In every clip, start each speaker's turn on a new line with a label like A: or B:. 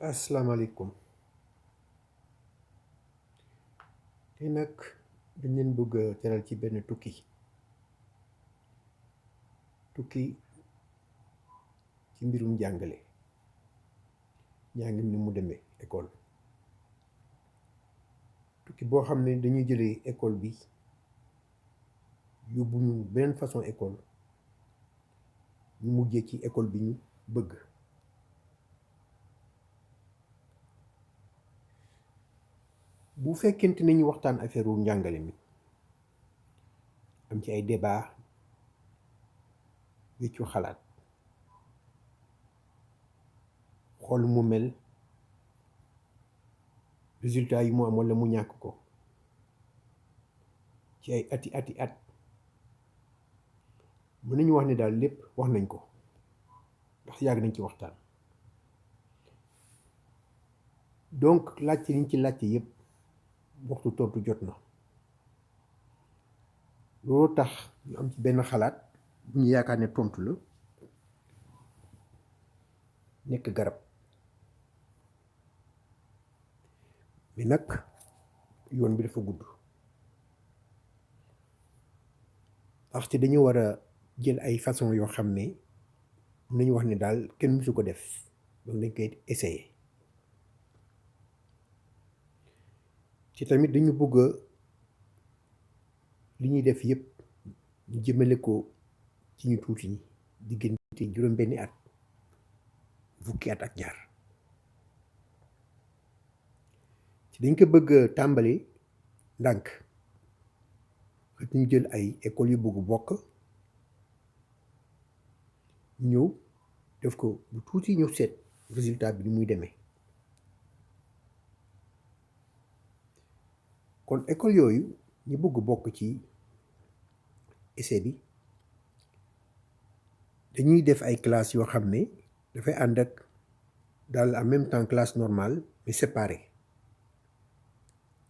A: asalaamaaleykum te nag dañ leen bëgg a teral ci benn tukki ci mbirum jàngale njàng ni mu demee école tukki boo xam ne dañuy jëlee école bi yóbbu ñu beneen façon école ñu mujjee ci école bi ñu bëgg. Bu fekkente ne ñu waxtaan affaire njàngale mi am ci ay débat wéccu xalaat xool mu mel résultat yi mu am walla mu ñàkk ko ci ay ati at mën nañu wax ne daal lépp wax nañ ko ndax yàgg nañ ci waxtaan. Donc laajte liñ ci laajte yépp waxtu tontu jot na loolu tax ñu am ci benn xalaat bu ñu yaakaar ne tontu la nekk garab bi nag yoon bi dafa gudd ndaxte dañu war a jël ay façon yoo xam ne mën nañu wax ne daal kenn mësu ko def donc dañ koy essayer ci tamit dañu bëgg li ñuy def yépp ñu jëmale ko ci ñu tuuti ñi diggante juróom-benni at fukki at ak ñaar ci dañ ko bëgg tàmbali ndànk xëy ñu jël ay écoles yu bëgg bokk ñëw def ko bu tuuti ñu seet résultat bi ni muy demee. kon école yooyu ñu bëgg bokk ci essai bi dañuy def ay classes yoo xam ne dafay ànd ak daal en même temps classe normale mais séparée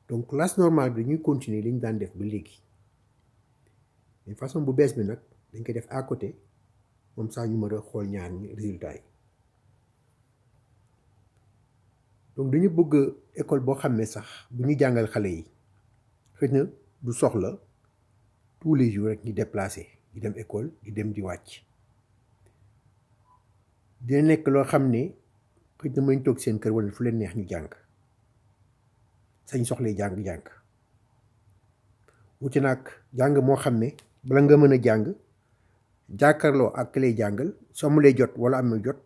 A: donc classe normale bi dañuy continuer li ñu daan def ba léegi mais façon bu bees bi nag dañ koy def à côté moom sax ñu mën a xool ñaar ñi résultats yi. donc dañu bëgg école boo xam ne sax bu ñu jàngal xale yi xëy na du soxla tous les jours rek ñu déplacé di dem école di dem di wàcc dina nekk loo xam ne xëy na mën toog seen kër walla fu leen neex ñu jàng sañ soxlee jàng wuti nag jàng moo xam ne bala nga mën a jàng jàkkaarloo ak ki lay jàngal soo mu lay jot walla am na jot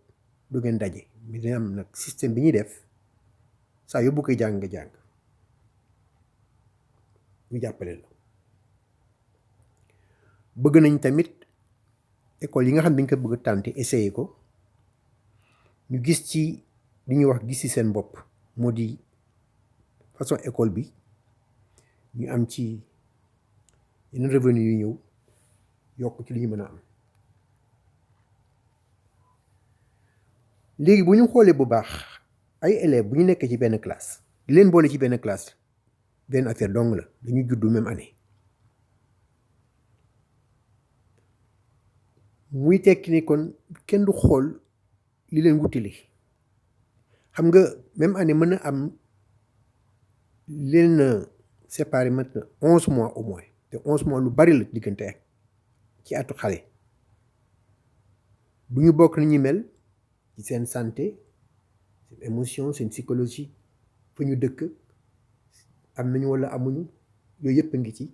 A: du ngeen daje mais dina am nag système bi ñuy def saa yóbbu koy jàng nga jàng ñu jàppale la. bëgg nañ tamit école yi nga xam ne dañ ko bëgg tànte essayer ko ñu gis ci li ñuy wax gis ci seen bopp moo di façon école bi ñu am ci yeneen revenu yu ñëw yokk ci li ñu mën a am. léegi bu ñu xoolee bu baax ay élèves bu ñu nekkee ci benn classe di leen boole ci benn classe benn affaire dong la dañuy juddu même année muy tekki ni kon kenn du xool li leen wutili xam nga même année mën na am leen séparé maintenant 11 mois au moins te 11 mois lu bari la diggante ak ci atu xale bu ñu bokk ni ñu mel ci seen santé seen émotion seen psychologie fa ñu dëkk am nañu walla amuñu yooyu yëpp a ngi ci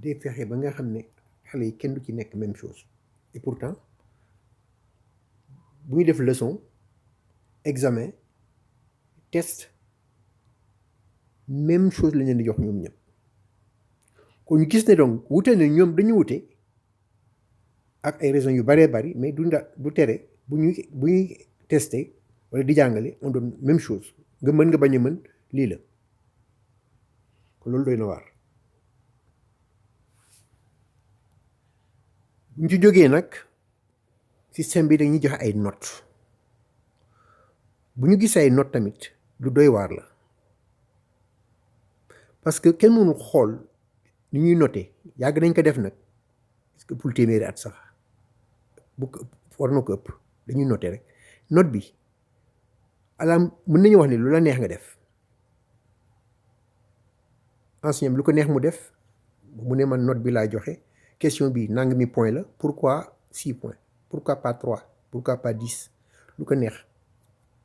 A: day fexe ba nga xam ne xale yi kenn du ci nekk même chose et pourtant bu ñu def leçon examen test même chose lañ leen di jox ñoom ñëpp kon ñu gis ne donc wute ne ñoom dañu wute ak ay raisons yu baree bari mais du tere bu ñuy testé walla di jàngale on donne même chose nga mën nga bañ a mën lii la kon loolu doy na waar. bu ñu ci jógee nag système bi dañuy joxe ay notes bu ñu gisee ay notes tamit lu doy waar la parce que kenn mënu xool ni ñuy noté yàgg nañ ko def nag parce que pour téeméeri at sax bu ko war na ko ëpp dañuy noté rek note bi alaam mën nañu wax ni lu la neex nga def enseignant bi lu ko neex mu def mu ne man note bi laa joxe question bi nangami point la pourquoi 6 points pourquoi pas 3 pourquoi pas 10 lu ko neex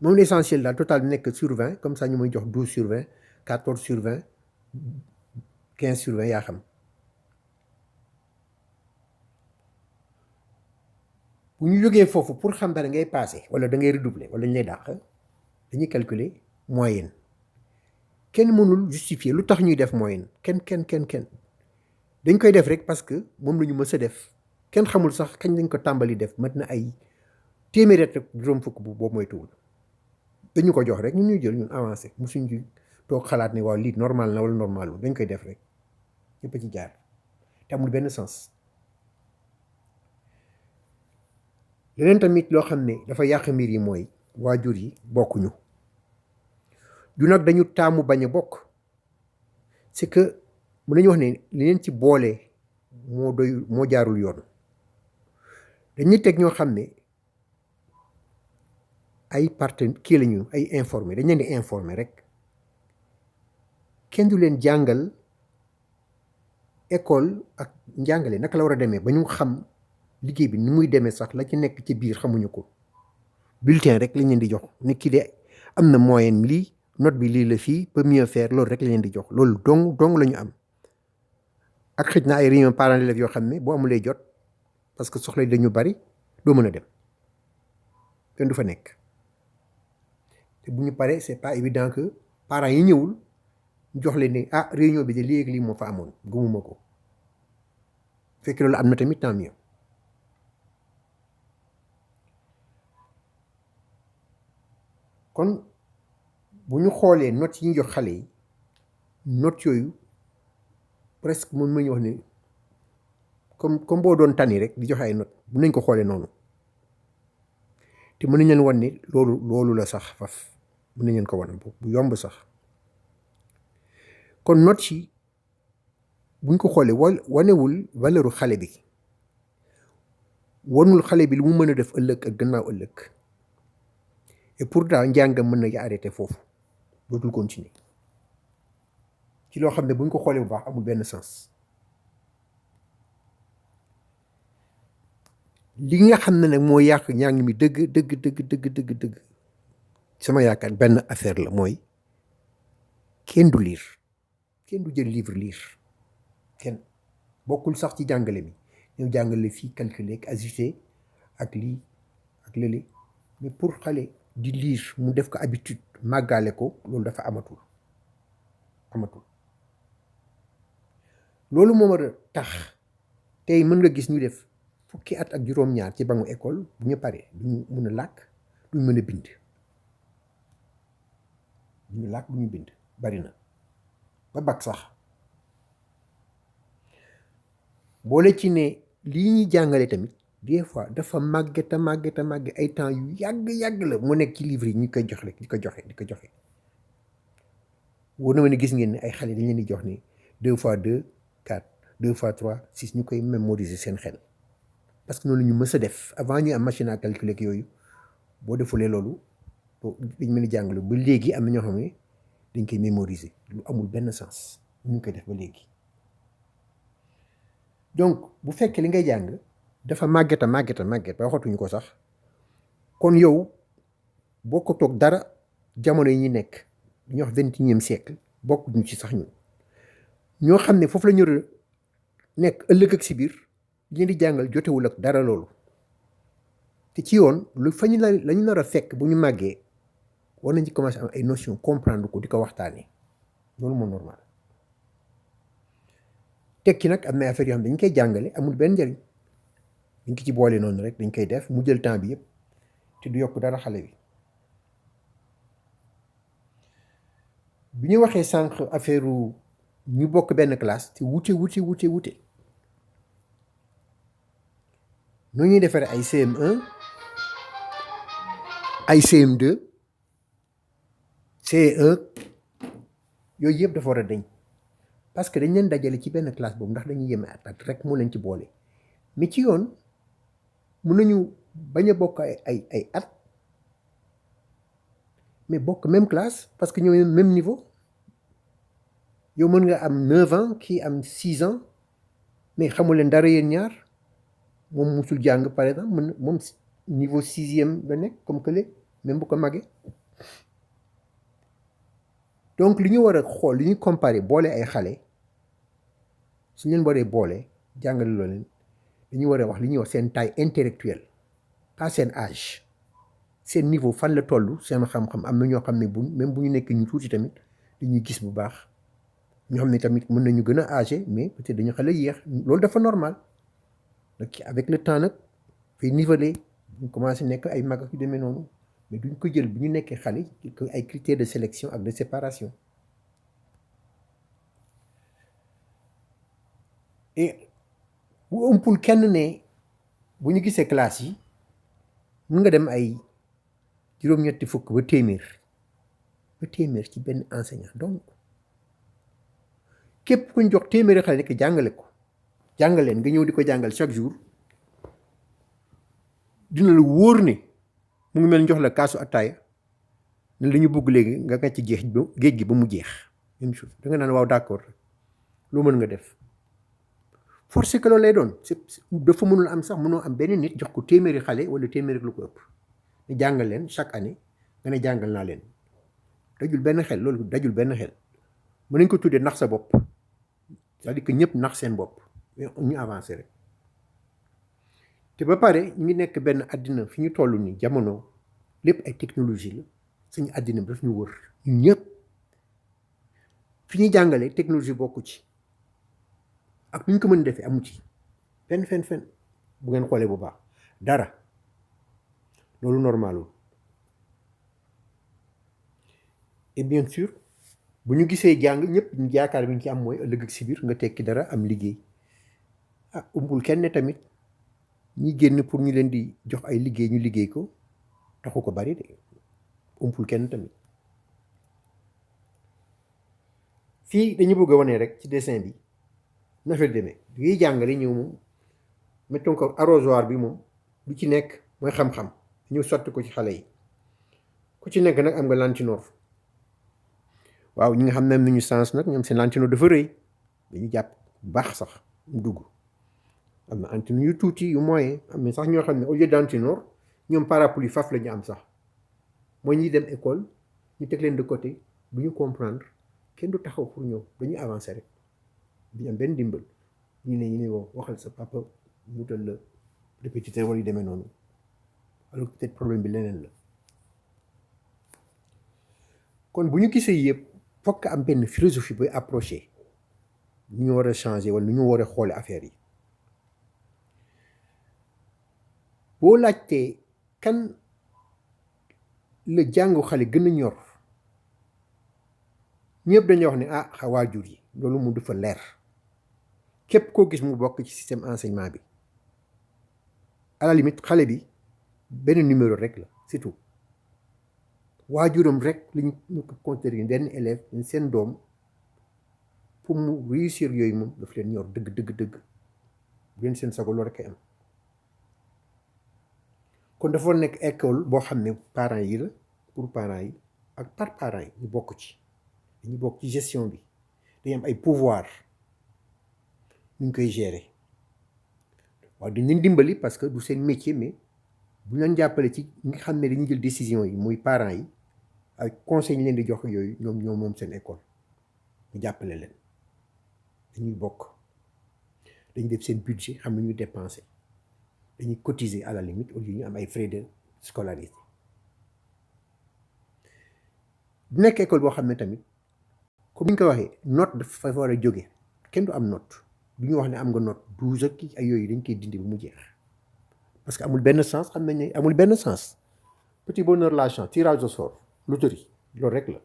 A: moom l'essentiel daal total bi nekk sur 20 comme ça ñu may jox 12 sur 20 14 sur 20 15 sur 20 yaa xam bu ñu jógee foofu pour xam dara ngay passé wala da ngay redoubler wala ñu lay dàq dañuy calculer moyenne kenn mënul justifier lu tax ñuy def moyenne kenn dañ koy def rek parce que moom la ñu mës a def kenn xamul sax kañ lañ ko tàmbali def mat na ay téeméeri at rek juróom fukk bu boobu mooy tuwul dañu ko jox rek ñun ñuy jël ñun avancé musuñ ci toog xalaat ne waaw lii normal na wala normalul dañ koy def rek ñëpp a ci jaar te amul benn sens. leneen tamit loo xam ne dafa yàq mbir yi mooy waajur yi bokkuñu du nag dañu taamu bañ a bokk c'est que mën nañu wax ne li leen ci boole moo jaarul yoon dañuy teg ñoo xam ne ay kii lañu ay informé dañ leen di informé rek kenn du leen jàngal école ak njàngale naka la war a demee ba ñu xam liggéey bi ni muy demee sax la ci nekk ci biir xamuñu ko bulletin rek lañ leen di jox nit ki de am na moyenne lii note bi lii la fii peut mieux faire loolu rek lañ leen di jox loolu dong la ñu am ak xëj na ay réunion parents d'élèves yoo xam ne boo amulee jot parce que soxla dañu bari doo mën a dem kenn du fa nekk te bu ñu paree c'est pas évident que parents yi ñëwul jox leen ne réunion bi de lii ak lii moo fa amoon gëmuma ko fekk loolu am na tamit tant mieux kon bu ñu xoolee notes yi ñu jox xale yi notes yooyu presque mën nañu wax ne comme boo doon tànni rek di joxe ay notes bu nañ ko xoolee noonu te mën nañ leen wan ne loolu la sax faf mën nañ leen ko wan bu yomb sax kon notes yi buñ ko xoolee wanewul valeuru xale bi wanul xale bi lu mu mën a def ëllëg ak gannaaw ëllëg et pourtant njàngam mën na arrêté foofu dootul continuer ci loo xam ne buñ ko xoolee bu baax amul benn sens li nga xam ne nag moo yàq njàng mi dëgg sama yaakaar benn affaire la mooy kenn du lire kenn du jël livre lire kenn bokkul sax ci jàngale mi ñëw jàngale fii calculer ak ajouter ak lii ak lële mais pour xale di lire mu def ko habitude màggaale ko loolu dafa amatul loolu moo war a tax tey mën nga gis ñu def fukki at ak juróom-ñaar ci bangu école bu ñu paree duñu mën a làkk duñu mën a bind duñu làkk duñu bind bari na ba bac sax boole ci ne lii ñuy jàngale tamit des fois dafa màgge ay temps yu yàgg la mu nekk ci livre yi ñu koy jox rek di ko joxe wóor na ma ne gis ngeen ne ay xale dañ leen di jox ni 2 fois 2 4 2 fois 3 6 ñu koy mémoriser seen xel parce que noonu ñu mës a def avant ñu am machine à calculer ak yooyu boo defulee loolu dañ mën a jàngale ba léegi am na ñoo xam ne dañ koy mémoriser lu amul benn sens ñu ngi koy def ba léegi donc bu fekkee li ngay jàng dafa màgget ba waxatuñu ko sax kon yow boo ko toog dara jamono yi ñu nekk ñu wax 21e siècle bokkuñu ci sax ñoo xam ne foofu la ñu nekk ëllëg ak si biir li di jàngal jotewul ak dara loolu te ci yoon lu fa ñu la ñu nar a fekk bu ñu màggee war nañ ci commencer am ay notion comprendre ko di ko waxtaanee loolu moo normal tekki nag am na affaire yoo xam ne dañ koy jàngale amul benn njëriñ dañ ko ci boole noonu rek dañ koy def mu jël temps bi yëpp te du yokk dara xale bi ñu waxee sànq affaire ñu bokk benn classe te wute nu ñuy defaree ay CM1 ay CM2 CE1 yooyu yëpp dafa war a dañ parce que dañ leen dajale ci benn classe boobu ndax dañuy yeme at rek moo leen ci boole mais ci yoon mun nañu bañ a bokk ay at mais bokk même classe parce que ñoo même niveau yow mën nga am 9 ans kii am 6 ans mais xamu leen dara yéen ñaar moom musul jàng par exemple mën moom niveau 6e la nekk comme que léegi même bu ko màggee donc li ñu war a xool li ñu comparer boole ay xale su leen waree boole jàngale loo leen dañuy war a wax li ñuy wax seen taille intellectuelle pas seen âge seen niveau fan la toll seen xam-xam am na ñoo xam ne même bu ñu nekk ñu tuuti tamit dañuy gis bu baax ñoo xam ne tamit mën nañu gën a âgé mais peut-être dañu xale yéex loolu dafa normal nag avec le temps nag fay niveler ñu commencé nekk ay mag ak yu demee noonu mais duñ ko jël bu ñu nekkee xale ay critères de sélection ak de séparation et bu ëmpul kenn ne bu ñu gisee classe yi mun nga dem ay juróom-ñetti fukk ba téeméer ci benn enseignant donc képp ku ñu jox téeméeri xale nekk jàngaleen nga ñëw di ko jàngal chaque jour dina la wóor ne mu ngi mel jox la kaasu attaaya ne la ñu bëgg léegi nga ngàcc géej gi ba mu jeex même chose da nga naan waaw d'accord loo mën nga def forcé que loolu lay doon dafa mënul am sax mënoo am benn nit jox ko téeméeri xale wala téeméeri lu ko ëpp ne jàngal leen chaque année nga ne jàngal naa leen dajul benn xel loolu dajul benn xel mën nañ ko tuddee nax sa bopp c'est-à-dire que ñëpp nax seen bopp ñu avancé rek te ba pare ñu ngi nekk benn àddina fi ñu toll nii jamono lépp ay technologie la suñu àddina bi daf ñu wër ñun ñëpp fi ñuy jàngale technologie bokku ci ak nu ñu ko mën defee amu ci fenn bu ngeen xoolee bu baax dara loolu normalul et bien sûr bu ñu gisee jàng ñëpp ñu yaakaar bi ñu ci am mooy ëllëg ak si biir nga tekki dara am liggéey umpul kenn tamit ñi génn pour ñu leen di jox ay liggéey ñu liggéey ko taxu ko bari de umpul kenn tamit fii dañu bëgg a wane rek ci dessin bi na fa demee liy jàngale ñëw moom mettons ko arrosoir bi moom lu ci nekk mooy xam-xam ñu sotti ko ci xale yi ku ci nekk nag am nga lantinoor waaw ñi nga xam ne am nañu sens nag ñoom seen lantinoor dafa rëy dañu jàpp bu baax sax mu dugg am na antenne yu tuuti yu moyen am na sax ñoo xam ne au lieu d'antinoor ñoom parapluie faf la ñu am sax mooy ñuy dem école ñu teg leen de côté bu ñu comprendre kenn du taxaw pour ñëw dañuy avancer rek du am benn dimbal ñu ne waxal sa papa wutal la répétiteur wala yu demee noonu alors peut-être problème bi leneen la kon bu ñu gisee yëpp fokk am benn philosophie booy approché nu ñu war a changer wala nu ñu war a xoole affaire yi boo laajtee kan la jàngu xale gën a ñor ñëpp dañuy wax ne waajur yi loolu mu dafa leer képp koo gis mu bokk ci système enseignement bi à la limite xale bi benn numéro rek la c'est tout waajuram rek lañu ko considéré benn élève seen doom pour mu réussir yooyu moom daf leen ñor dëgg bu leen seen sago loolu rek am kon dafa nekk école boo xam ne parents yi la pour parents yi ak par parents yi ñu bokk ci dañu bokk ci gestion bi dañu am ay pouvoir ñu koy gérer waaw dañ leen dimbali parce que du seen métier mais bu ñu leen jàppale ci ñi nga xam ne dañuy jël décision yi muy parents yi ak conseil ñu leen di jox yooyu ñoom moom seen école ñu jàppale leen dañuy bokk dañuy def seen budget xam ne ñu dépenser dañuy cotiser à la limite au lieu ñu am ay frais de scolarité bu nekk école boo xam ne tamit comme ni ñu ko waxee note dafa war a jóge kenn du am note du ñu wax ne am nga note 12 ak ay yooyu dañ koy dindi bu mu jeex parce que amul benn sens xam nañ ne amul benn sens petit bonheur la chance tirage au sort loterie loolu rek la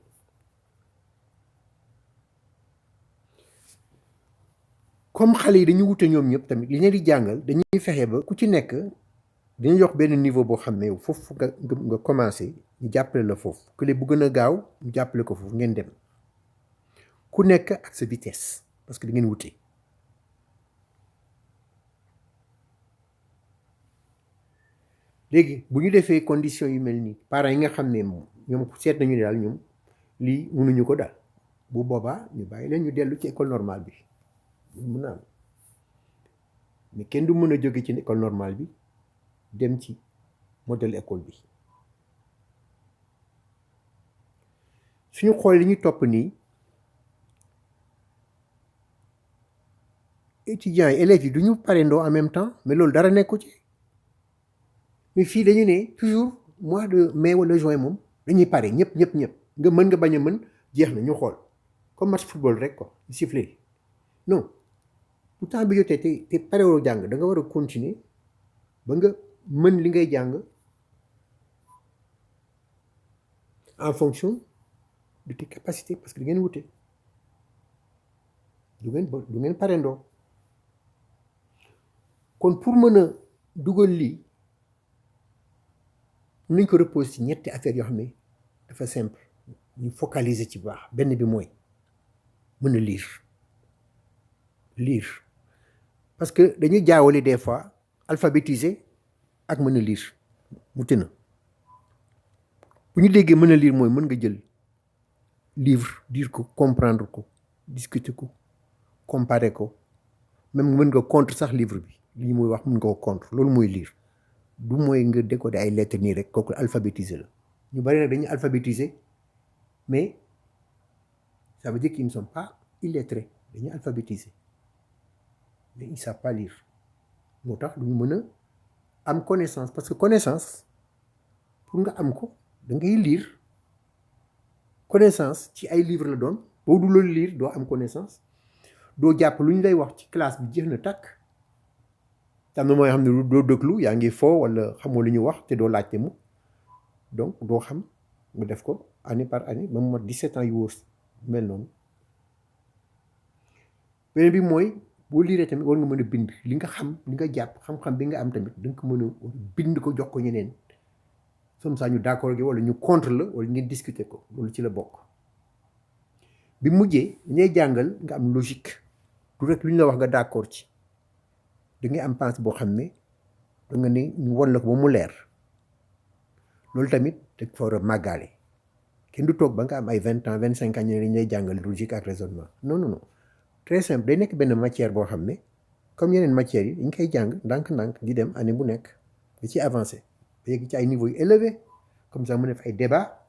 A: comme xale yi dañu wute ñoom ñëpp tamit li leen di jàngal dañuy fexe ba ku ci nekk dañuy jox benn niveau boo xam ne foofu nga commencé ñu jàppale la foofu kële bu gën a gaaw ñu jàppale ko foofu ngeen dem ku nekk ak sa vitesse parce que da ngeen wute léegi bu ñu defee conditions yu mel nii parents yi nga xam ne ñoom seet nañu ne daal ñoom lii mënuñu ko daal bu boobaa ñu bàyyi leen ñu dellu ci école normale bi mun na am mais kenn du mën a jóge ci école normale bi dem ci modèle école bi suñu xool li ñu topp nii étudiants yi élèves yi du ñu parendoo en même temps mais loolu dara nekku ci mais fii dañu ne toujours mois de mai wala juin moom dañuy pare ñëpp nga mën nga bañ a mën jeex na ñu xool comme match football rek quoi sifflé non bu temps bi jotee te parewoo jàng da nga war a continuer ba nga mën li ngay jàng en fonction de tes capacités parce que du ngeen wute du ngeen parendoo kon pour mën a dugal lii nuñ ko repose ci ñetti affaires yoo xam ne dafa simple ñu focaliser ci baax benn bi mooy mën a lire parce que dañuy jaawale des fois alphabétiser ak mën a lire mu tëna bu ñu déggee mën a lire mooy mën nga jël livre lire ko comprendre ko discuter ko comparer ko même mën nga contre sax livre bi li muy wax mën nga ko contre loolu mooy lire du mooy nga décoder ay lettres nii rek kooku alphabétiser la ñu bari nag dañuy alphabétiser mais ça veut dire qu'ils ne sont pas illettrés dañuy alphabétiser mais ils ne savent pas lire moo tax du ñu mën a am connaissance parce que connaissance pour nga am ko da ngay lire connaissance ci ay livre la doon boo du loolu lire doo am connaissance doo jàpp lu ñu lay wax ci classe bi jeex na tàkk am na mooy xam ne doo déglu yaa ngi foo wala xamoo li ñu wax te doo laajte mu donc doo xam nga def ko année par année ba mu mat 17 ans yu wóor mel noonu beneen bi mooy boo liiree tamit war nga mën a bind li nga xam li nga jàpp xam-xam bi nga am tamit da nga ko mën a bind ko jox ko ñeneen comme ça ñu d'accord gi wala ñu contre la wala ngeen discuter ko loolu ci la bokk bi mujjee dañuy jàngal nga am logique du rek lu ñu la wax nga d'accord ci da ngay am pensée boo xam ne da nga ne ñu won la ko ba mu leer loolu tamit da fa war a màggaale kenn du toog ba nga am ay 20 ans 25 ans ñu ne dañu lay jàngal logique ak raisonnement non très simple day nekk benn matière boo xam ne comme yeneen matières yi dañ koy jàng ndànk-ndànk di dem année bu nekk da ci avancé ba yegg ci ay niveau yu élevé comme ça mu def ay débat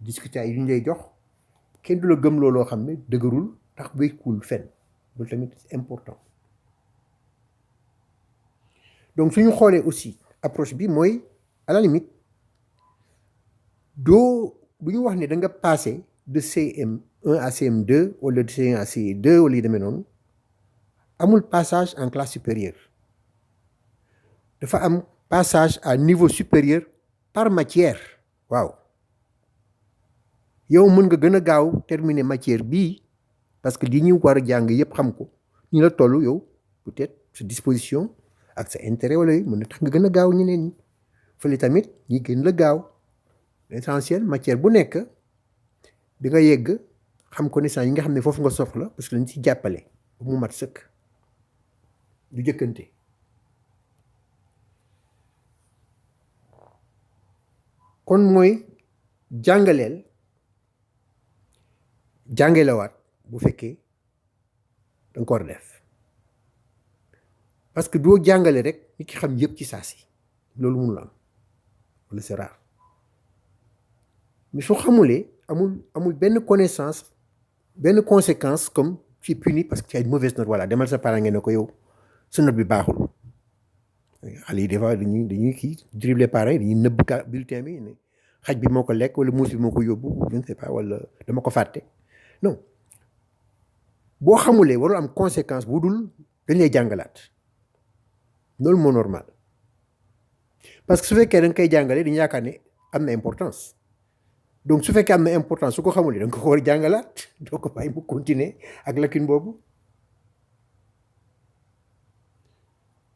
A: discuter ay yu ñu lay jox kenn du la gëm looloo xam ne dëgërul tax wéykul fenn loolu tamit c'est important donc suñu xoolee aussi approche bi mooy à la limite doo bu ñu wax ne da nga passé de CM1 à CM2 wala de CM1 à CE2 wala yu demee noonu amul passage en classe supérieure dafa am passage à niveau supérieur par matière waaw yow mën nga gën a gaaw terminer matière bii parce que li ñu war a jàng yépp xam ko ñu la toll yow peut-être sa disposition ak sa intérêt wala mën na tax nga gën a gaaw ñeneen ñi fële tamit ñi gën la gaaw l'essentiel matière bu nekk di nga yegg xam connaissance yi nga xam ne foofu nga soxla parce que dañ ci jàppale ba mu mat sëkk du jëkkante kon mooy jàngalewaat bu fekkee danga ko war a def parce que doo jàngale rek nit ki xam yëpp ci saa si loolu mënul am wala c'est rare mais soo xamulee amul benn connaissance benn conséquence comme tu es puni parce que tu as une mauvaise note voilà demal sa parent ngeen ne ko yow sa note bi baaxul xale yi des fois dañuy kii dribbler parents yi dañuy nëbb bulletin bi ne xaj bi moo ko lekk wala muus bi moo ko yóbbu je ne sais pas wala dama ko fàtte non boo xamulee warul am conséquence bu dul dañ lay jàngalaat loolu moo normal parce que su fekkee da nga koy jàngale dañu yaakaar ne am na importance donc su fekkee am na importance su ko xamulee da nga ko war a jàngalaat doo ko bàyyi mu continuer ak lacune boobu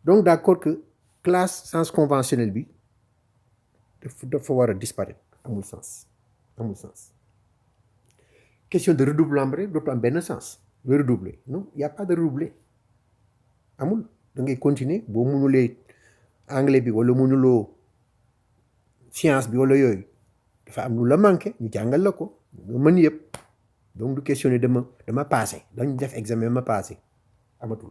A: donc d'accord que classe sens conventionnel bi dafa war a disparaître amul sens question de redoublement rek dootu am benn sens de redoubler non y a pas de redoubler amul da ngay continuer boo mënulee anglais bi wala mënuloo science bi wala yooyu dafa am lu la manqué ñu jàngal la ko nga mën yëpp donc du questionner dama passé dañu def examen ma passé amatul.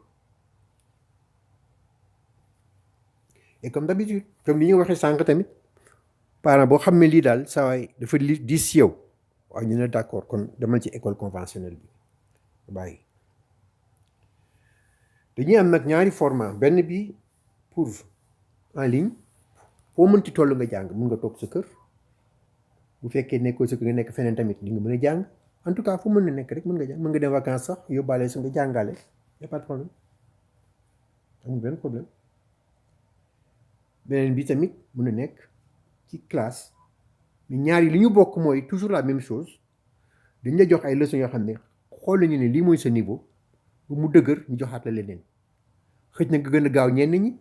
A: et comme d'habitude comme li ñu waxee sànq tamit parent boo xam ne lii daal saa waay dafa di si yow waaw ñu ne d'accord kon demal ci école conventionnelle bi bàyyi. dañuy am nag ñaari format benn bi pour en ligne foo mënti toll nga jàng mun nga toog sa kër bu fekkee nekkoo sa kër nga nekk feneen tamit di nga mën a jàng en tout cas fu mën na nekk rek mën nga jàng mën nga dem vacances sax yóbbaale sa nga jàngale y a pas de problème amul benn problème. beneen bi tamit mën na nekk ci classe mais ñaar yi li ñu bokk mooy toujours la même chose dañ la jox ay leçons yoo xam ne xool nañu ne lii mooy sa niveau bu mu dëgër ñu joxaat la leneen xëj na nga gën a gaaw ñenn ñi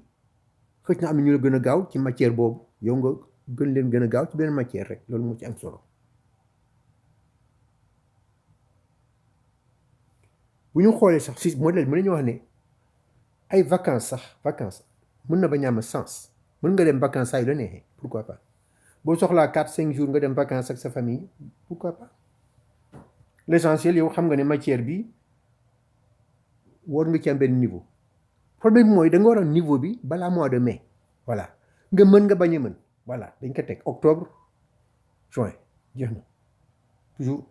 A: xëj na am na ñu la gën a gaaw ci matière boobu yow nga gën leen gën a gaaw ci beneen matière rek loolu moo ci am solo. bu ñu xoolee sax si modèle mën nañu wax ne ay vacances mën na bañ a am sens mën nga dem vacances saa yu la neexee pourquoi pas boo soxlaa 4-5 jours nga dem vacances ak sa famille pourquoi pas l'essentiel yow xam nga ne matière bi war nga ci am benn niveau. problème bi mooy da nga war a niveau bi balaa mois de mai voilà nga mën nga bañ a mën voilà dañ ko teg octobre juin jeex na toujours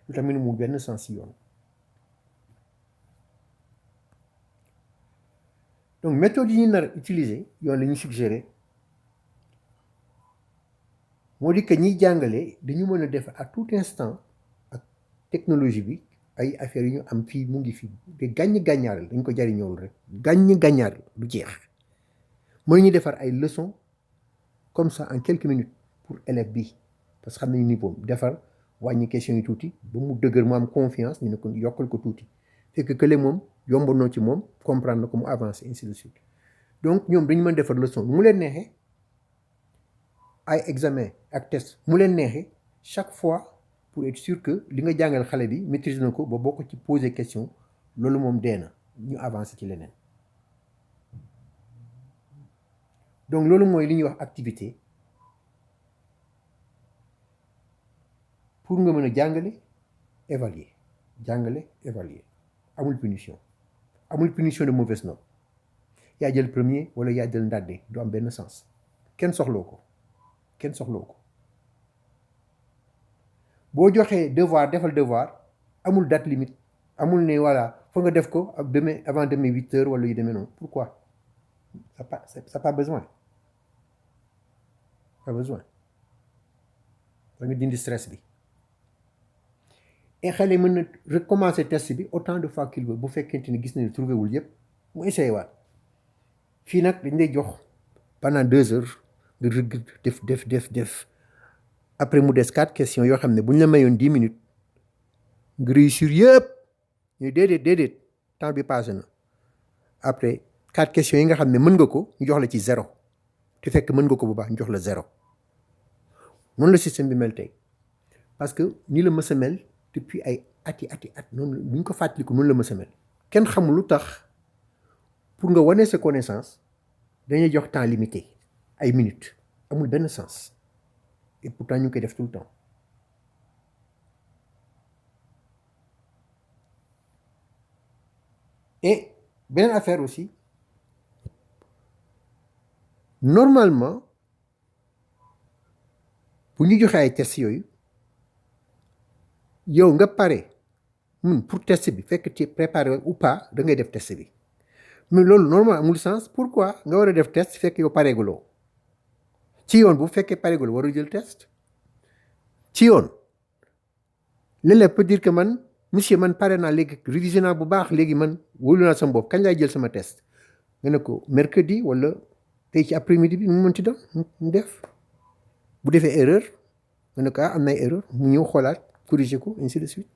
A: lu tamit mu benn sens si yoon. donc méthode yi ñu nar a utiliser yoon la ñu suggéré moo di que ñiy jàngale dañu mën a def à tout instant ak technologie bi ay affaires yu ñu am fii mu ngi fii te gàññ-gàññaaral dañ ko jariñoowul rek gàññ-gàññaaral du jeex mën ñu defar ay leçons comme ça en quelques minutes pour élève bi parce que xam nañu niveau defar wàññi question yi tuuti ba mu dëgër mu am confiance ñu ne ko yokkal ko tuuti fekk kële moom yombandoo ci moom comprendre na ko mu avancer ainsi de suite donc ñoom dañu mën defar leçon mu leen neexee ay examen ak test mu leen neexee chaque fois pour être sûr que li nga jàngal xale bi maîtrise na ko ba boo ko ci poser question loolu moom dee na ñu avancer ci leneen donc loolu mooy li ñuy wax activité pour nga mën a jàngale évaluer amul punition de mauvaise note yaa jël premier wala yaa jël ndàdde du am benn sens kenn soxloo ko boo joxee devoir defal devoir amul date limite amul ne voilà foog nga def ko ak demain avant demain 8 heures wala yu demee noonu pourquoi ça pas besoin da nga dindi stress bi et xale mën na recommencer test bi autant de fois qu'il veut bu fekkente ni gis na ne trouvé wul yëpp mu essayé waat fii nag dañ lay jox pendant 2 heures nga def après mu des 4 questions yoo xam ne bu ñu la mayoon 10 minutes nga réussir yëpp ñu déedéet temps bi passé na après 4 questions yi nga xam ne mën nga ko ñu jox la ci 0 te fekk mën nga ko bu baax ñu jox la 0 noonu la système bi mel tey parce que ni la mës a mel depuis ay at noonu bu ñu ko fàttaliku noonu la mës a mel kenn xamul lu tax pour nga wane sa connaissance dañuy jox temps limité ay minutes amul benn sens et pourtant ñu ngi koy def tout le temps et beneen affaire aussi normalement bu ñu joxee ay tests yooyu yow nga pare pour test bi fekk ci préparé ou pas da ngay def test bi mais loolu normal amul sens pourquoi nga war a def test fekk yow pareeguloo ci yoon bu fekkee pareeguloo waru jël test ci yoon l'élève peut dire que man monsieur man pare naa léegi révisé naa bu baax léegi man wóolu naa sama bopp kañ laay jël sama test nga ne ko mercredi wala tey ci après midi bi mu mën ci doon mu def bu defee erreur nga ne ko am na erreur mu ñëw xoolaat corriger ko ainsi de suite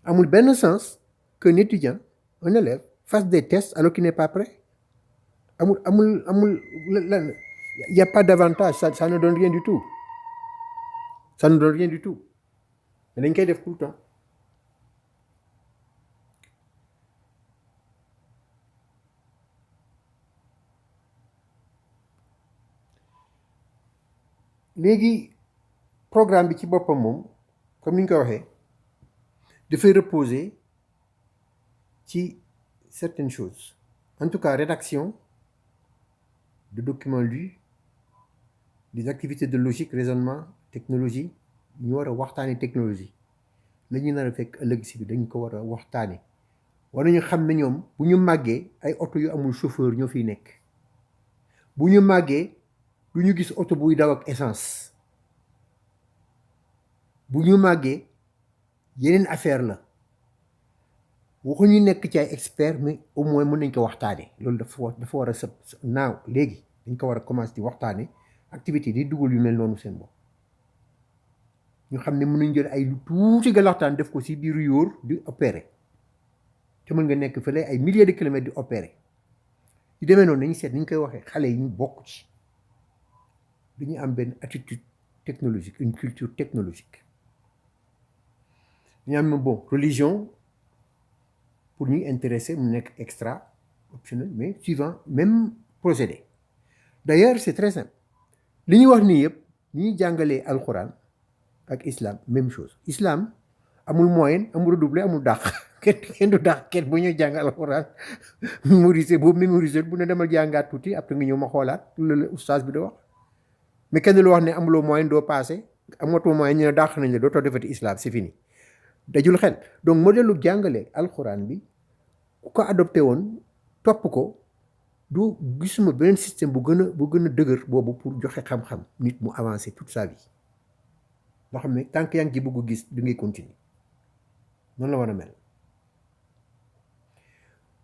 A: amul benn sens qu'un étudiant un élève fasse des tests alors qu'il n'est pas prêt amul il y a pas d'avantage ça ne donne rien du tout mais dañ koy def tout le temps léegi programme bi ci boppam moom comme ni ñu ko waxee dafay reposer ci certaines choses en tout cas rédaction de documents lus des activités de logique raisonnement technologie ñu war a waxtaane technologie la ñu nar a fekk ëllëg si bi dañ ko war a waxtaane war nañu xam ne ñoom bu ñu màggee ay oto yu amul chauffeur ñoo fiy nekk bu ñu màggee du ñu gis oto buy daw ak essence bu ñu màggee yeneen affaire la waxuñu nekk ci ay expert mais au moins mën nañ ko waxtaane loolu dafa war a sëb naaw léegi dañ ko war a commencer di waxtaane activité di dugal yu mel noonu seen bopp ñu xam ne mën nañ jël ay lu tuuti galaxtaan def ko ci biiru yóor di opérer te mën nga nekk fële ay milliers de kilomètres di opérer yu demee noonu nañu seet ni ñu koy waxee xale yi ñu bokk ci dañuy am benn attitude technologique une culture technologique ñu am bon religion pour ñuy intéressé mu nekk extra optionnel mais suivant même procédé d'ailleurs c'est très simple li ñu wax nii yëpp ñuy jàngalee alxuraan ak islam même chose islam amul moyenne amul redoublé amul dàq kenn du dàq kenn bu ñuy jàng alxuraan mémoriser boobu mémoriser bu ne demal jàngaat tuuti après nga ñëw ma xoolaat loolu la oustaz bi da wax mais kenn lu wax ne amuloo moyenne doo passé amatoo moyenne ñu ne dàq nañ la dootoo defati islam c'est fini dajul xel donc modèle lu jàngale alxuraan bi ku ko adopté woon topp ko du gisuma beneen système bu gën a dëgër boobu pour joxe xam-xam nit mu avancer toute sa vie boo xam ne tant que yaa ngi ci bëgg gis du ngay continuer noonu la war a mel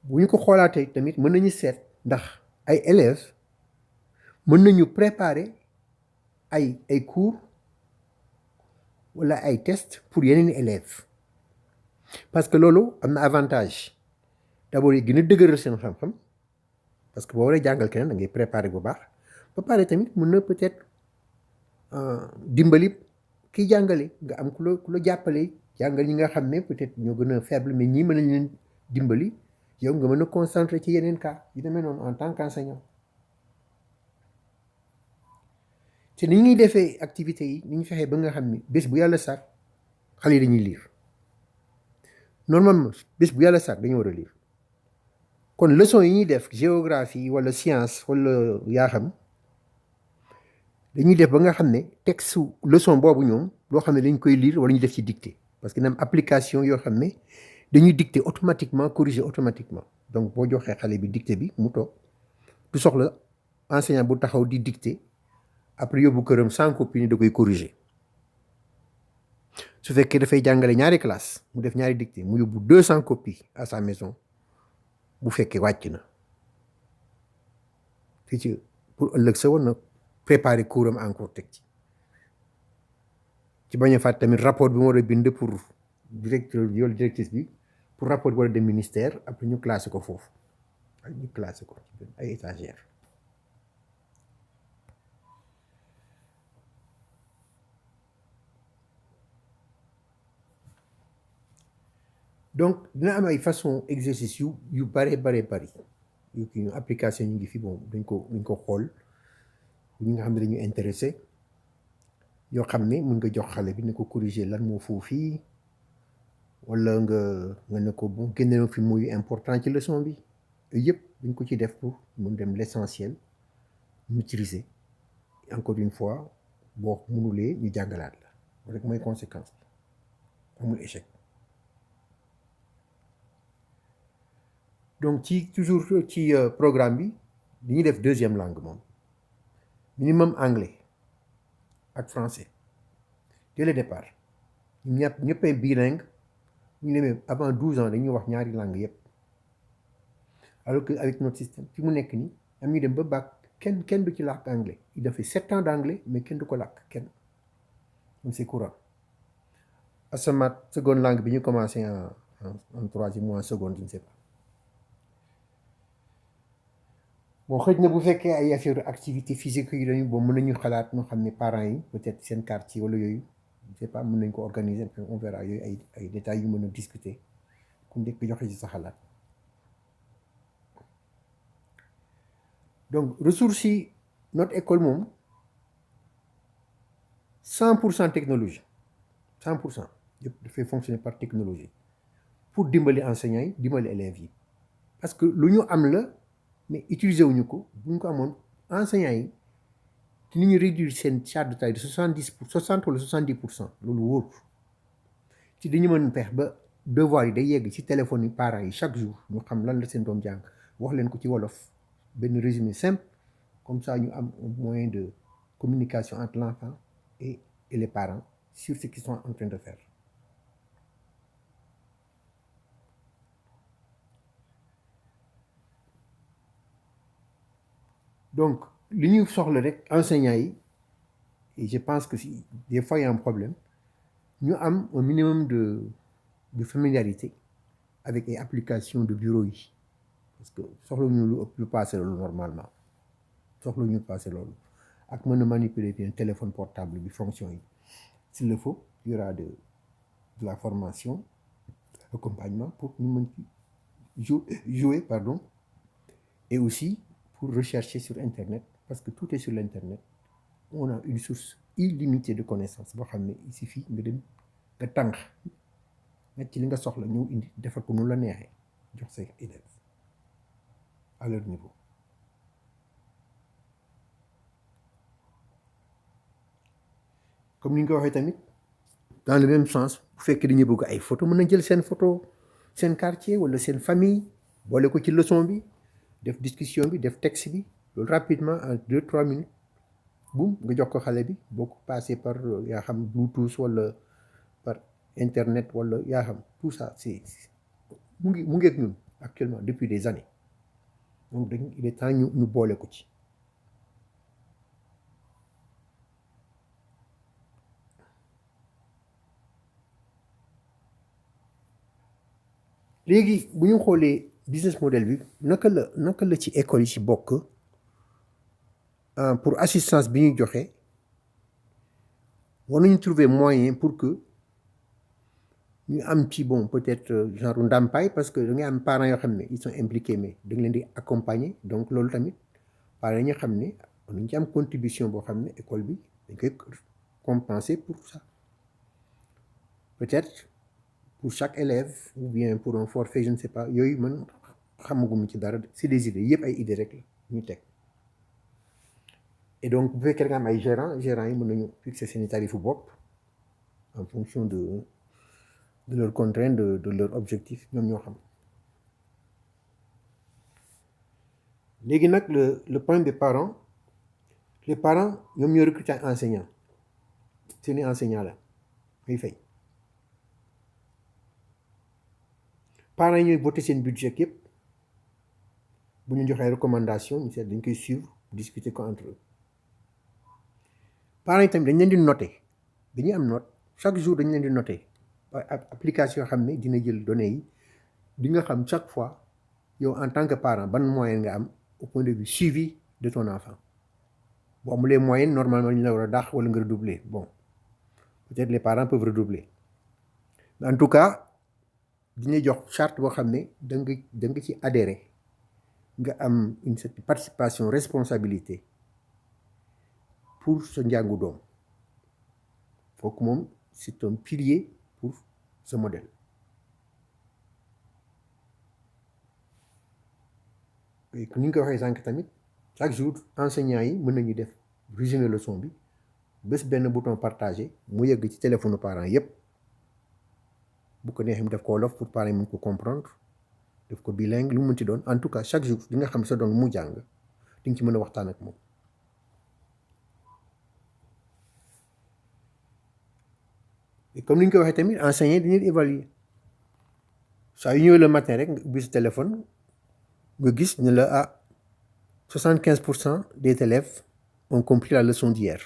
A: bu ñu ko xoolaatee tamit mën nañu seet ndax ay élèves mën nañu préparer ay cours wala ay tests pour yeneen élèves parce que loolu am na avantage d'abord yi gën a dëgëral seen xam-xam parce que boo waree jàngal keneen da ngay préparer bu baax ba pare tamit mën na peut-être dimbali kiy jàngale nga am ku la jàppale jàngal ñi nga xam ne peut-être ñoo gën a faible mais ñii mën nañ leen dimbali yow nga mën a concentrer ci yeneen cas yu demee noonu en tant qu'enseignant te ni ñuy defee activités yi ni ñu fexee ba nga xam ne bés bu yàlla sàkk xale yi dañuy lire normalement bés bu yàlla sàkk dañu war a lire kon leçon yi ñuy def géographie wala science wala yaa xam dañuy def ba nga xam ne texte leçon boobu ñoom loo xam ne dañ koy lire wala ñu def ci dictée parce que na am application yoo xam ne dañuy dicter automatiquement corriger automatiquement donc boo joxee xale bi dictée bi mu toog du soxla enseignant bu taxaw di dicter après yóbbu këram sans copie ni da koy corriger su fekkee dafay jàngale ñaari classe mu def ñaari dictée mu yóbbu 200 copies à sa maison bu fekkee wàcc na fii ci pour ëllëg sa woon na préparer cours am encore teg ci bañ a fàtte tamit rapport bi mu war a bind pour directeur bi wala directrice bi pour rapport bi war a dem ministère après ñu classé ko foofu ak ñu classé ko ci ay étagère donc dina am ay façon exercice yu bare bari yu kii ñu application ñu ngi fi bon dañ ko xool ñi nga xam ne dañu intéressé yoo xam ne mën nga jox xale bi ne ko corriger lan moo foofu fii wala nga ne ko bon génne fi muy important ci leçon bi yooyu yëpp dañ ko ci def pour mun dem l'essentiel maîtriser encore une fois boo mënulee ñu jàngalaat la rek mooy conséquence bi amul échec donc toujours ci programme bi dañuy def deuxième langue moom minimum anglais ak français dès le départ ñëppay bilingue ñu demee avant 12 ans dañuy wax ñaari langue yëpp alors que avec notre système fi mu nekk nii am ñu dem ba bac kenn du ci làkk anglais il a fait 7 ans d'anglais mais kenn du ko làkk kenn donc c'est courant asamat seconde langue bi ñu commencé en troisième ou en seconde je ne sais pas bon xëj na bu fekkee ay affaire activité physique yi dañu bon mën nañu xalaat ñoo xam ne parents yi peut-être seen quartier wala yooyu je sais pas mën nañ ko organiser on verra yooyu ay détails yu mën a discuter ku nekk joxe ci sa xalaat donc ressources yi notre école moom 100% technologie 100% yëpp dafay fonctionner par technologie pour dimbali enseignants yi dimbali élèves yi parce que lu ñu am la mais utiliser wuñu ko bu ñu ko amoon enseignants yi ni ñu réduire seen charge de travail de 60 wala 70% loolu wóor ci dañu mën pex ba devoir yi day yegg ci téléphone yi parents yi chaque jour ñu xam lan la seen doom jàng wax leen ko ci wolof benn résumé simple comme ça ñu am un moyen de communication entre l'enfant et les parents sur ce qu'ils sont en train de faire. Donc li ñu soxla rek enseignants yi et je pense que si des fois il y a un problème ñu am un minimum de familiarité avec les applications de bureau yi parce que soxla ñu lu ëpp lu passé loolu normalement soxla ñu passé loolu ak mën a manipuler bien téléphone portable bi fonction yi s'il le faut il y aura de la formation accompagnement pour ñu mën ci jouer pardon et aussi pour rechercher sur internet parce que tout est sur l'internet on a une source illimitée de connaissances boo xam ne il suffit nga dem nga tànk nga ci li nga soxla ñëw indi defal ko nu la neexee jox say élèves à leur niveau. Comme ni nga ko waxee tamit dans le même sens bu fekkee dañuy bëgg ay photo mën na jël seen photo seen quartier wala seen famille boole ko ci leçon bi def discussion bi def texte bi loolu rapidement en 2-3 minutes boum nga jox ko xale bi boo ko passé par yaa xam Bluetooth wala par internet wala yaa xam tout ça c'est mu ngi ak ñun actuellement depuis des années donc il est temps ñu boole ko ci. léegi bu ñu xoolee business model bi naka la ci école yi ci bokk pour assistance bi ñuy joxe war nañu trouver moyen pour que ñu am ci bon peut-être genre ndàmpaay parce que da ngay am parents yoo xam ne ils sont impliqués mais da nga leen di accompagner donc loolu tamit parents yi nga xam ne war nañu ci am contribution boo xam ne école bi dañ koy compenser pour ça peut-être pour chaque élève ou bien pour un forfait je ne sais pas yooyu man xamaguma ci dara c'est des idées yëpp ay idées rek la ñu teg et donc bu fekkee da nga am ay gérants yi mën nañu fixer seen i tarifu bopp en fonction de leurs contraintes de leurs objectifs ñoom ñoo xam. léegi nag le point des parents les parents ñoom ñoo recruter ay enseignants seeni enseignants la ngay fay. parents yi ñooy voter seen budget yëpp bu ñu joxee recommandation ñu seet dañ koy suivre discuter ko entre eux parents yi tamit dañ leen di noter dañuy am note chaque jour dañ leen di noter application yoo xam ne dina jël données yi di nga xam chaque fois yow en tant que parent ban moyenne nga am au point de vue suivi de ton enfant boo amulee moyenne normalement ñu la war a dàq wala nga redoubler bon peut-être les parents peuvent redoubler mais en tout cas dina jox charte boo xam ne da nga ci adhérer nga am une certaine participation responsabilité pour sa njàngu doom kooku moom c'est un pilier pour ce modèle. et ni nga ko waxee sànq tamit chaque jour enseignants yi mën nañu def résumé leçon bi bés benn bouton partagé mu yegg ci téléphone parents yépp bu ko neexee mu def ko wolof pour parents yi mën ko comprendre def ko bilingue lu mu mënti doon en tout cas chaque jour di nga xam sa doom mu jàng di nga ci mën a waxtaan ak moom. et comme ni ñu ko waxee tamit enseignants dañuy évaluer saa yu ñëwee le matin rek nga ubbi sa téléphone nga gis ne la 75% des élèves ont compris la leçon d'hier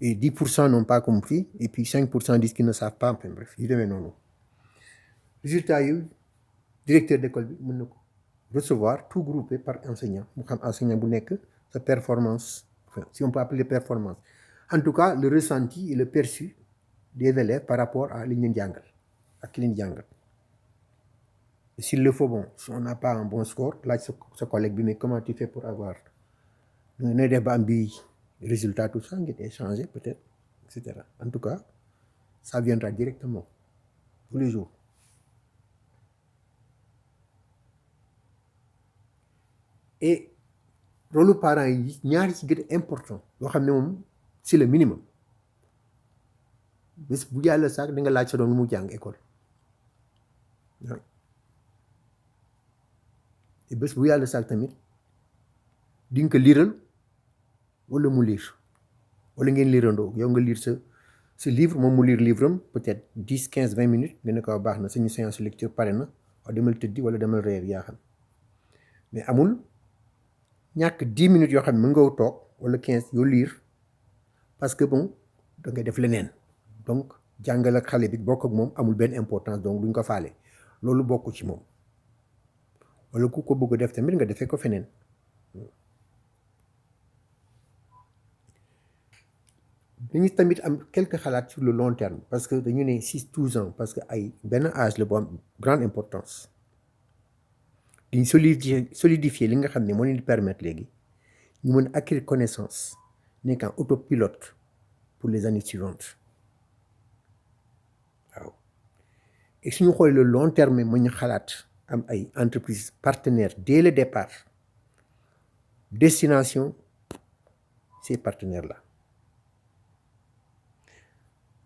A: et 10% n'ont pas compris et puis 5% disent qu'ils ne savent pas enfin bref yu demee noonu résultat yu directeur d'école bi mën na ko recevoir tout groupé par enseignant mu xam enseignant bu nekk sa performance enfin si on peut appeler performance en tout cas le ressenti et le perçu des élèves par rapport à li ñu leen jàngal ak ki leen jàngal. S'il le faut, bon, si on n'a pas un bon score, laaj sa collègue bi mais comment tu fais pour avoir nooy def ba am bii résultat tout ça ngeen échanger peut-être et cetera. En tout cas ça viendra directement tous les jours. Et rôle parents yi ñaari ci gën a important yoo xam ne moom c'est le minimum bés bu yàlla sax da nga laaj sa doom lu mu jàng école waaw et bés bu yàlla sax tamit di nga ko liiral wala mu liir wala ngeen liirandoo yow nga liir sa livre moom mu liir livre am peut-être 10 15 20 minutes nga ne ko baax na suñu séance lecture pare na waaw demal tëddi wala demal reer yaa xam mais amul ñàkk 10 minutes yoo xam ne mën nga toog wala 15 yoo liir parce que bon da ngay def leneen donc jàngal ak xale bi bokk ak moom amul benn importance donc duñ ko faale loolu bokk ci moom wala ku ko bëgg a def tamit nga defee ko feneen. dañu tamit am quelques xalaat sur le long terme parce que dañu ne 6-12 ans parce que ay benn âge la bu am grande importance di solidifier li nga xam ne moo leen di permettre léegi ñu mën acquérir connaissance nekk en autopilote pour les années suivantes waaw et suñu xoolee le long terme mu ñu xalaat am ay entreprises partenaires dès le départ destination ces partenaires là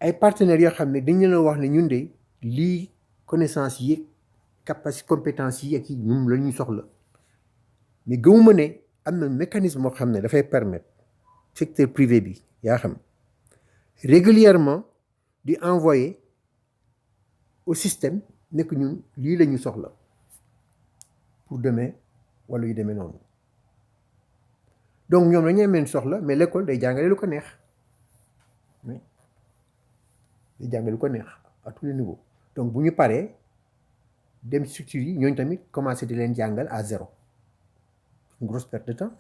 A: ay partenaires yoo xam ne dañu leen wax ne ñun de lii connaissance yi capacité compétence yi ak yi ñun la ñuy soxla mais gëmuma ne am na mécanisme moo xam ne dafay permettre secteur privé bi yaa xam régulièrement di envoyer au système nekk ñun lii la ñu soxla pour demain wala yu demee noonu donc ñoom dañu ameen soxla mais l'école day jàngale lu ko neex day jàngale lu ko neex à tous les niveaux donc bu ñu paree dem structure yi ñooñu tamit commencé di leen jàngal à zéro une grosse perte de temps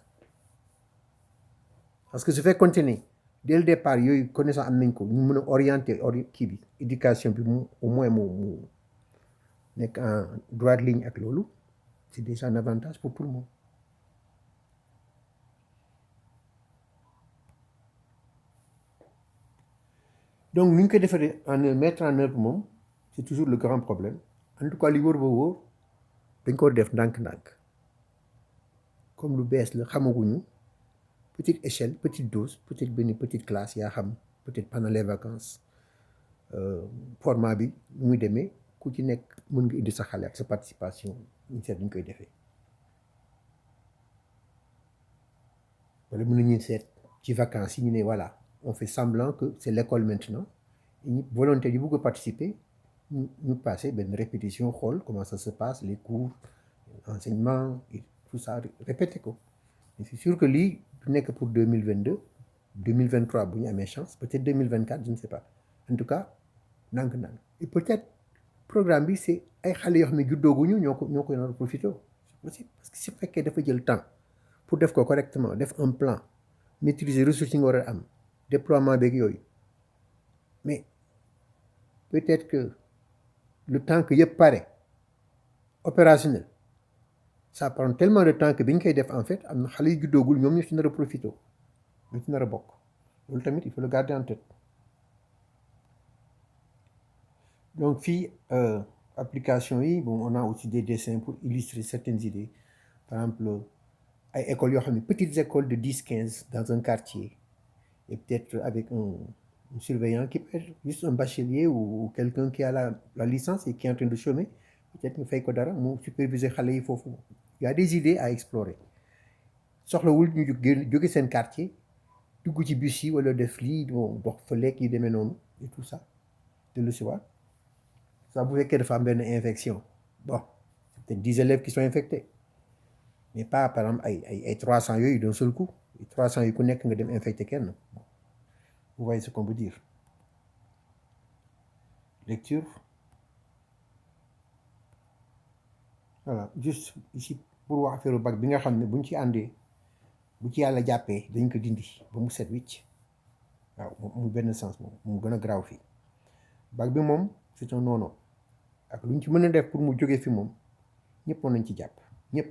A: parce que su fekkoon ne dès le départ yooyu connaissance am nañ ko ñu mën a orienter kii bi éducation bi mu au moins mu nekk en droite ligne ak loolu c'est déjà un avantage pour tout le monde. donc ni ñu koy defaree mettre en œuvre moom c'est toujours le grand problème en tout cas li wóor ba wóor dañ ko def ndànk-ndànk comme lu bees la xamaguñu petite échelle petite dose peut-être benn petite classe yaa xam peut-être pendant les vacances format bi nu muy demee ku ci nekk mën nga indi sa xale ak sa participation ñu seet ñu koy defee wala mën nañu seet ci vacances yi ñu ne voilà on fait semblant que c'est l'école maintenant ñu volontaires yi bëgg a participer ñu passer benn répétition xool comment ça se passe les cours enseignement et tout ça répéter ko mais c'est sûr que lii du nekk pour 2022 2023 bu ñu amee chance peut-être 2024 je ne sais pas en tout cas ndànk-ndànk et peut-être programme bi c'est ay xale yoo xam ne juddooguñu ñoo ko nar a profité aussi parce que su fekkee dafa jël temps pour def ko correctement def un plan maîtriser ressources yi nga war a am déploiement beeg yooyu mais peut-être que le temps que yëpp pare opérationnel ça prend tellement de temps que bi ñu koy def en fait am na xale yu juddoogul ñoom ñu ci nar a profité ñu ci nar a bokk loolu tamit il faut le garder en tête donc fii application yi bon on a aussi des dessins pour illustrer certaines idées par exemple ay écoles yoo xam ne petites écoles de 10-15 dans un quartier et peut-être avec un surveillant qui peut être juste un bachelier ou quelqu'un qui a la licence et qui est en train de chômer peut-être nga fay ko dara mu superviser xale yi foofu il y a des idées à explorer soxlawul ñu jóge seen quartier dugg ci bus yi wala def lii dox fa lekk yi demee noonu et tout ça de le soir ça bu fekkee dafa am benn infection bon c'est peut-être 10 élèves qui sont infectés mais pas par exemple ay 300 yooyu d'un seul coup 300 yi ku nekk nga dem infecté kenn vous voyez ce qu'on veut dire lecture voilà juste ici pour wax affaire bac bi nga xam ne buñ ci àndee bu ci yàlla jàppee dañ ko dindi ba mu set wicc waaw mu benn sens moom mu gën a garaaw fii bac bi moom c'est un non-non ak lu ñu ci mën a def pour mu jógee fi moom ñëpp mën nañ ci jàpp ñëpp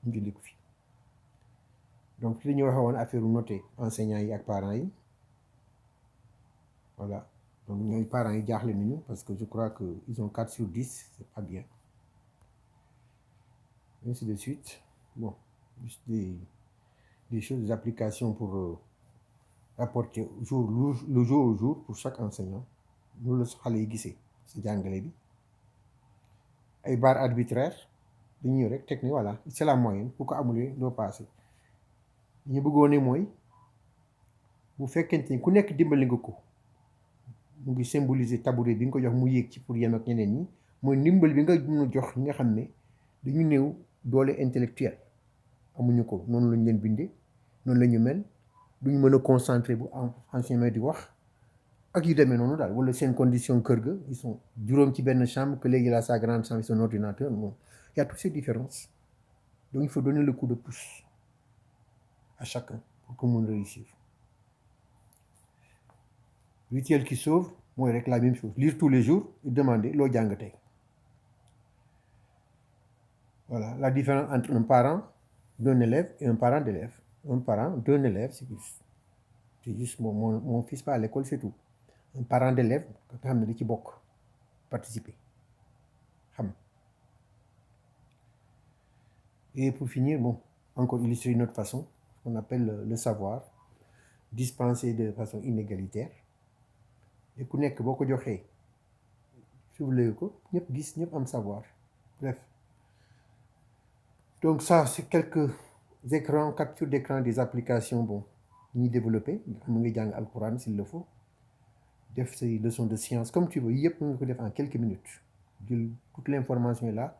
A: ñu dindi ko fi donc li ñu waxee woon affaire noté enseignants yi ak parents yi voilà donc ñooy parents yi jaaxle nañu parce que je crois que ils ont 4 sur 10 c'est pas bien ainsi de suite bon juste des choses des applications pour apporter le jour au jour pour chaque enseignant loolu la xale yi gisee si jàngale bi ay barres arbitraires dañu ñëw rek teg ni voilà c'est la moyenne bu ko amulee doo passé ñu bëggoon ne mooy bu fekkente ni ku nekk dimbali nga ko mu ngi symboliser tabouret bi nga ko jox mu yéeg ci pour yem ak ñeneen ñi mooy ndimbal bi nga mën a jox ñi nga xam ne dañu néew doole intellectuelle amuñu ko noonu lañ leen bindee noonu la ñu mel duñu mën a concentrer bu enseignement di wax ak yu demee noonu daal wala seen condition kër ga ils sont juróom ci benn chambre que léegi la sa grande chambre son ordinateur bon y a toutes ces différences donc il faut donner le coup de pouce à chacun pour que mun réussir rituel qui sauve mooy rek la même chose lire tous les jours et demander loo jàng tey voilà la différence entre un parent d'un élève et un parent d'élève un parent d'un élève c'est juste mon fils pas à l'école c'est tout un parent d'élève nga xam ne da ci bokk participer xam et pour finir bon encore illustrer une autre façon qu'on appelle le savoir dispensé de façon inégalitaire et ku nekk boo ko joxee suivle ko ñëpp gis ñëpp am savoir bref donc ça c'est quelques écrans capture d'écran des applications bon ñuy développé mu ngi jàng alquran s'il le faut def say leçons de science comme tu veux yëpp mu ngi ko def en quelques minutes jël toute l'information est là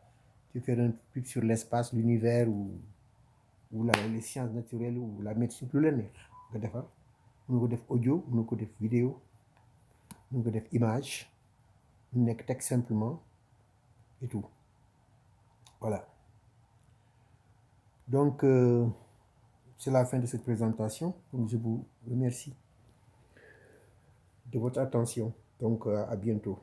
A: tu fais un truc sur l'espace l'univers ou les sciences naturelles ou la médecine lu la neex nga defar mun nga ko def audio mun nga ko def vidéo mun nga def image mu nekk texte simplement et tout voilà donc c'est la fin de cette présentation donc je vous remercie de votre attention donc à bientôt.